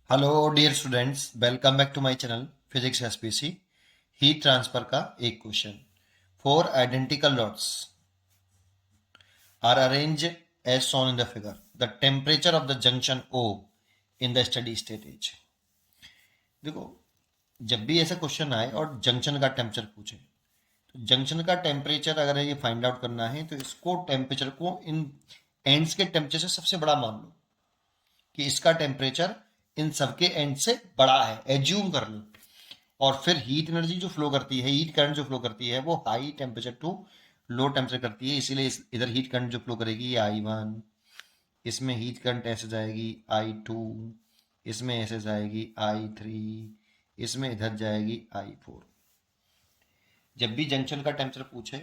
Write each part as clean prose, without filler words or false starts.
Hello dear students, welcome back to my channel physics SPC. Heat transfer का एक question. Four identical rods are arrange as shown in the figure. The temperature of the junction O in the steady state is। देखो, जब भी ऐसा question आए और junction का temperature पूछे तो जंक्शन का टेम्परेचर अगर ये फाइंड आउट करना है तो इसको टेम्परेचर को इन एंड्स के टेम्परेचर से सबसे बड़ा मान लो कि इसका टेम्परेचर इन सबके एंड से बड़ा है, एज्यूम कर लो। और फिर हीट एनर्जी जो फ्लो करती है, हीट करंट जो फ्लो करती है वो high temperature to low temperature करती है, इसीलिए इधर हीट करंट जो फ्लो करेगी ये I1, इसमें हीट करंट ऐसे जाएगी I2, इसमें ऐसे जाएगी I3, इसमें इधर जाएगी I4। जब भी जंक्शन का टेम्परेचर पूछे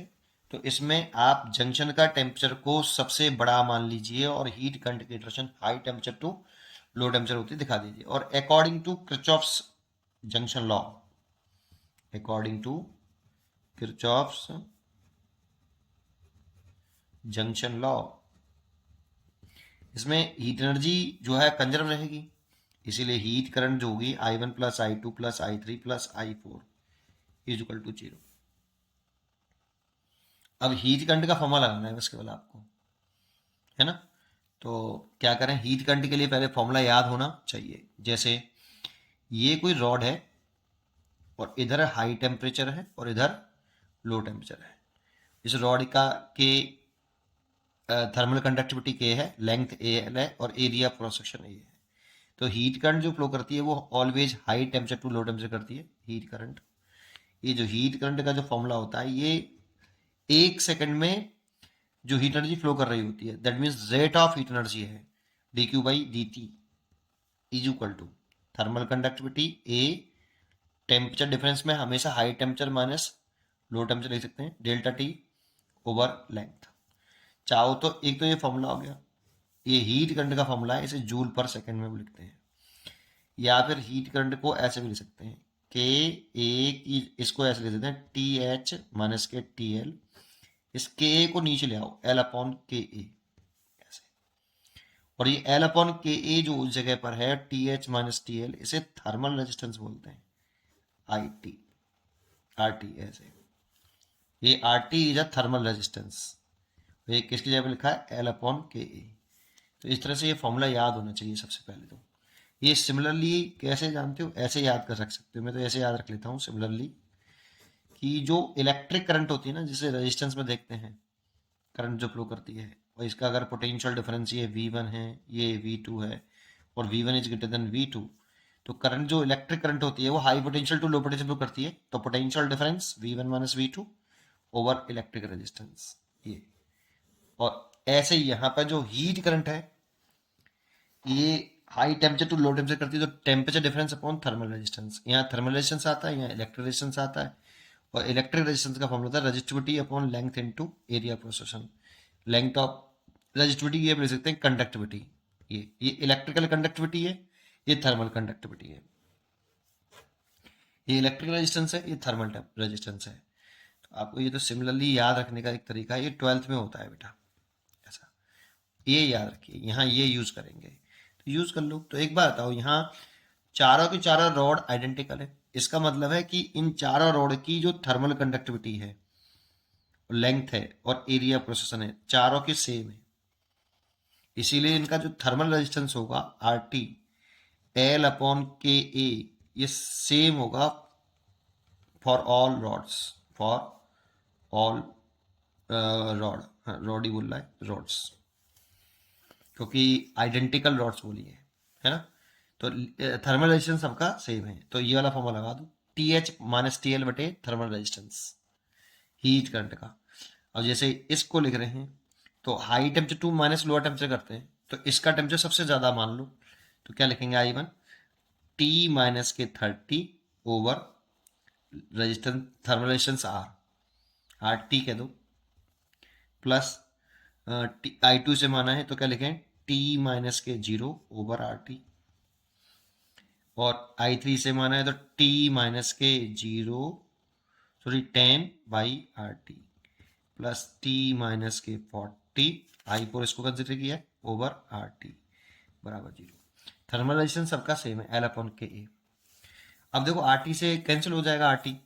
तो इसमें आप जंक्शन का टेम्परेचर को सबसे बड़ा मान लीजिए और हीट करंट की direction high temperature to low temperature होती दिखा दीजिए। और according to Kirchhoff's junction law, according to Kirchhoff's junction law, इसमें हीट एनर्जी जो है कंजर्व रहेगी, इसीलिए हीट करंट जो होगी I1 plus I2 plus I3 plus I4 is equal to 0। अब हीट करंट का फॉर्मूला लगाना है बस केवल आपको, है ना। तो क्या करें, हीट करंट के लिए पहले फॉर्मूला याद होना चाहिए। जैसे ये कोई रॉड है और इधर हाई टेम्परेचर है और इधर लो टेम्परेचर है। इस रॉड का के थर्मल कंडक्टिविटी के है, लेंथ ए एल है और एरिया क्रॉस सेक्शन ए है। तो हीट करंट जो फ्लो करती है वो always high temperature to low temperature करती है, हीट करंट। ये जो हीट करंट का जो फॉर्मूला होता है ये 1 सेकंड में जो हीट एनर्जी फ्लो कर रही होती है, that means rate of heat energy है D Q by D T is equal to thermal conductivity A, temperature difference में हमेशा high temperature minus low temperature लिख सकते हैं, डेल्टा टी ओवर लेंथ। चाहो तो एक तो ये फॉर्मूला हो गया, ये हीट करंट का फॉर्मूला है, इसे जूल पर सेकंड में भी लिखते हैं। या फिर हीट करंट को ऐसे भी लिख सकते हैं के ए की, इसको ऐसे लिख देते हैं टी एच माइनस के टी एल। इस के ए को नीचे ले आओ, एल अपॉन के ए ऐसे। और ये एल अपॉन के ए जो उस जगह पर है T H minus T L, इसे थर्मल रेजिस्टेंस बोलते हैं, आई टी, आर टी ऐसे। ये R T is a thermal resistance. ये किसकी जगह पे लिखा है, एल अपॉन के ए। तो इस तरह से ये फॉर्मूला याद होना चाहिए सबसे पहले तो। ये सिमिलरली कैसे जानते हो, ऐसे याद कर सकते हो, मैं तो ऐसे याद रख लेता हूँ सिमिलरली, कि जो इलेक्ट्रिक करंट होती है ना, जिसे रेजिस्टेंस में देखते हैं करंट जो फ्लो करती है, और इसका अगर पोटेंशियल डिफरेंस ये V1 है, ये V2 है और V1 is greater than V2, तो करंट जो इलेक्ट्रिक करंट होती है वो high potential to low potential flow करती है। तो potential difference V1 minus V2 over electric resistance ये। और ऐसे ही यहाँ पर जो हीट करंट है ये high temperature to low temperature करती है, तो temperature difference upon thermal resistance, यहाँ थर्मल रेजिस्टेंस आता है, यहाँ इलेक्ट्रिक रेजिस्टेंस आता है। और इलेक्ट्रिक रेजिस्टेंस का फॉर्मूला होता है resistivity upon length into area cross section. Length of resistivity ये लिख सकते हैं कंडक्टिविटी, ये इलेक्ट्रिकल कंडक्टिविटी है, ये थर्मल कंडक्टिविटी है। ये इलेक्ट्रिकल रेजिस्टेंस है, ये थर्मल रेजिस्टेंस है। तो आपको ये तो सिमिलरली याद रखने का एक तरीका है, ये 12th में होता है बेटा ऐसा, ये याद रखिए, यहाँ ये यूज करेंगे तो यूज कर लो। तो एक बात बताओ, यहाँ चारों की चारों रॉड आइडेंटिकल है, इसका मतलब है कि इन चारों रॉड की जो थर्मल कंडक्टिविटी है, लेंथ है और एरिया प्रोसेसन है, चारों के सेम है। इसीलिए इनका जो थर्मल रेजिस्टेंस होगा R T L upon K A, ये सेम होगा for all rods, for all rod, rod ही बोल रहा है रॉड्स, क्योंकि आइडेंटिकल रॉड्स बोली है ना। तो थर्मल रेजिस्टेंस सबका सेम है, तो ये वाला फॉर्मूला लगा दो, T H minus T L बटे थर्मल रेजिस्टेंस हीट करंट का। और जैसे इसको लिख रहे हैं तो high temperature to minus lower temperature करते हैं, तो इसका टेम्परेचर सबसे ज़्यादा मान लो, तो क्या लिखेंगे I1 टी माइनस के 30 over resistance, thermal resistance R T कह दो, प्लस I2 से माना है तो क्या लिखें टी माइनस के 0 ओवर आर टी, और I3 से माना है तो टी माइनस के 0 sorry 10 by R T plus T minus के 40, I4 इसको कंसिडर किया ओवर आर टी बराबर 0। थर्मल रेजिस्टेंस सबका सेम है, एल अपॉन के ए। अब देखो आर टी से कैंसिल हो जाएगा आर टी,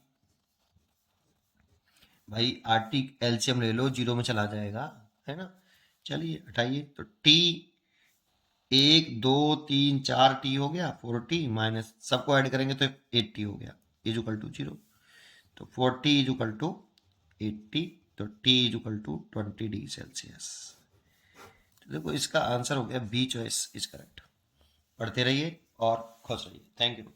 भाई आर टी एलसीएम ले लो, जीरो में चला जाएगा, है ना। चलिए हटाइए, तो टी 1 2 3 4 टी हो गया, 4 टी माइनस सबको ऐड करेंगे तो 8 टी हो गया, इज इक्वल टू 0। तो 4 T is equal to 8 T, तो T is equal to 20 degree Celsius. तो देखो इसका आंसर हो गया बी चॉइस इज करेक्ट। पढ़ते रहिए और खुश रहिए। Thank you.